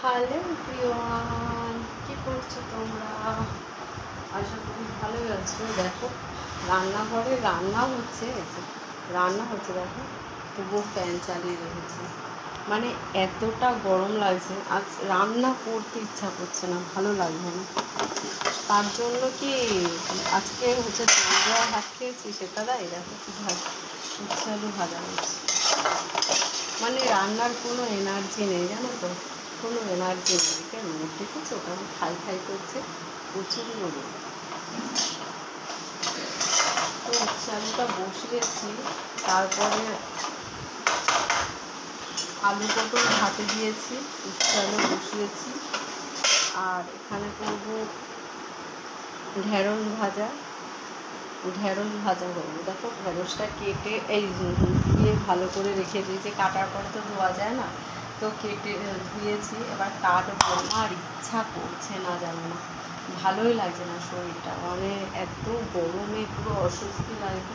Hello everyone, কি করছো তোমরা? আশা করি ভালোই আছো। দেখো রান্নাঘরে রান্না হচ্ছে দেখো, তবুও ফ্যান চালিয়ে রেখেছি। মানে এতটা গরম লাগছে, আজ রান্না করতে ইচ্ছা করছে না, ভালো লাগবে না। তার জন্য কি আজকে হচ্ছে দেওয়া ভাত খেয়েছি, সেটা দেয় দেখো কি উচ্ছে আলু ভাজা হচ্ছে। মানে রান্নার কোনো এনার্জি নেই, জানো তো, কোনো এনার্জি নেই। কেন ঠিক আছে, ওটা খাই খাই করছে প্রচুর গরম। তো চালুটা বসিয়েছি, তারপরে আলু পটল ভাতে দিয়েছি, চালু বসিয়েছি। আর এখানে করবো ঢেঁড়স ভাজা করবো। দেখো ঢেঁড়সটা কেটে এই ধুয়ে ভালো করে রেখে দিয়েছি, কাটার পরে তো ধোয়া যায় না, তো কেটে ধুয়েছি। এবার কাটবো, আর ইচ্ছা করছে না, জানো না, ভালোই লাগছে না শরীরটা। মানে এত গরমে পুরো অস্বস্তি লাগে।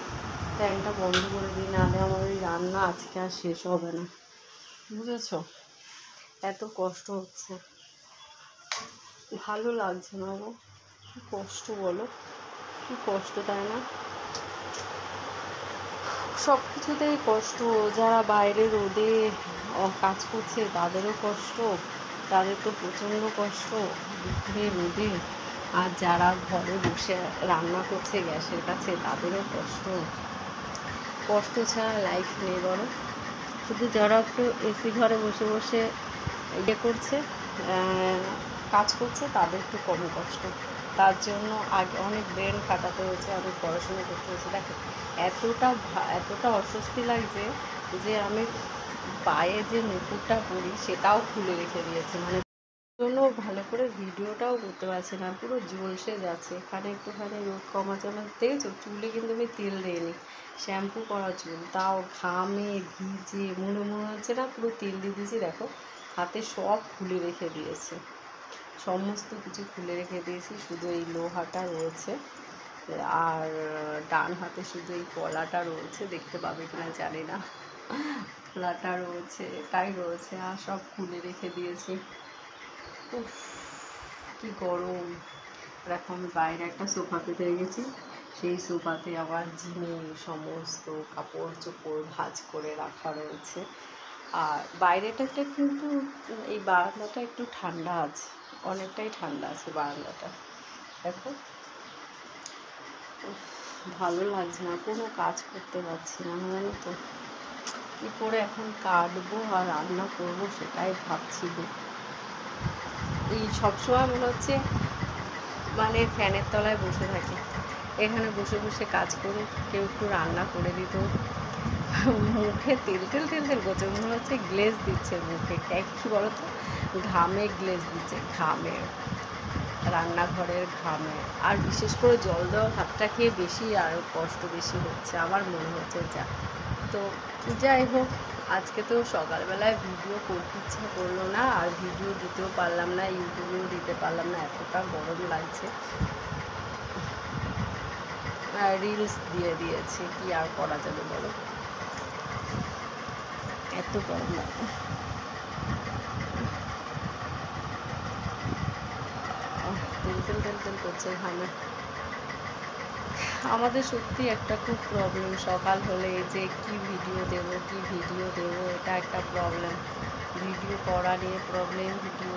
ফ্যানটা বন্ধ করে দিই, নাহলে আমার ওই রান্না আজকে আর শেষ হবে না, বুঝেছ? এত কষ্ট হচ্ছে, ভালো লাগছে না গো। কী কষ্ট বলো, কী কষ্ট, তাই না? সব কিছুতেই কষ্ট। যারা বাইরে রোদে কাজ করছে তাদেরও কষ্ট, তাদের তো প্রচণ্ড কষ্ট দুপুরে রোদে। আর যারা ঘরে বসে রান্না করছে গ্যাসের কাছে তাদেরও কষ্ট। কষ্ট ছাড়া লাইফ নেই বলো। শুধু যারা একটু এসি ঘরে বসে বসে ইয়ে করছে, কাজ করছে, তাদের একটু কম কষ্ট। তার জন্য আগে অনেক ব্রেন খাটাতে হয়েছে, অনেক পড়াশোনা করতে হয়েছে। দেখো এতটা অস্বস্তি লাগছে যে আমি পায়ে যে নুপুরটা পরি সেটাও খুলে রেখে দিয়েছে। মানে জন্য ভালো করে ভিডিওটাও করতে পারছি না, পুরো ঝলসে যাচ্ছে। এখানে একটুখানি রোদ কমাচ্ছে। আমার দেখেছো চুলে কিন্তু আমি তেল দিইনি, শ্যাম্পু করা চুল, তাও ঘামে ভিজে মনে হচ্ছে না পুরো তেল দিয়ে দিয়েছি। দেখো হাতে সব খুলে রেখে দিয়েছে, সমস্ত কিছু খুলে রেখে দিয়েছি, শুধু এই লোহাটা রয়েছে। আর ডান হাতে শুধু এই কলাটা রয়েছে, দেখতে পাবে কিনা জানি না, কলাটা রয়েছে, এটাই রয়েছে, আর সব খুলে রেখে দিয়েছি। উফ কি গরম। এখন আমি বাইরে একটা সোফা পেতে গেছি, সেই সোফাতে আবার সমস্ত কাপড় চোপড় ভাঁজ করে রাখা রয়েছে। আর বাইরেটাতে কিন্তু এই বারান্দাটা একটু ঠান্ডা আছে, অনেকটাই ঠান্ডা আছে বারান্দাটা। দেখো ভালো লাগছে না, কোনো কাজ করতে পারছি না, জানো তো। কী করে এখন কাটবো আর রান্না করবো সেটাই ভাবছি। এই সবসময় মনে হচ্ছে মানে ফ্যানের তলায় বসে থাকি, এখানে বসে বসে কাজ করে কেউ একটু রান্না করে দিত, মুখে তেল তেল তেল তেল করছে, মনে হচ্ছে গ্লেজ দিচ্ছে মুখে। কী বলো তো, ঘামে গ্লেজ দিচ্ছে, ঘামে, রান্নাঘরের ঘামে। আর বিশেষ করে জল দেওয়া ভাতটা খেয়ে বেশি আরও কষ্ট বেশি হচ্ছে আমার মনে হচ্ছে। তো যাই হোক, আজকে তো সকালবেলায় ভিডিও করতে ইচ্ছা করলো না, আর ভিডিও দিতেও পারলাম না, ইউটিউবেও দিতে পারলাম না, এতটা গরম লাগছে। রিলস দিয়ে দিয়েছি, কি আর করা যাবে বলো, এত গরম লাগে। তেল তেল তেল তেল করছে ঘামে। আমাদের সত্যি একটা খুব প্রবলেম, সকাল হলে যে কি ভিডিও দেব, এটা একটা প্রবলেম। ভিডিও করা নিয়ে প্রবলেম, ভিডিও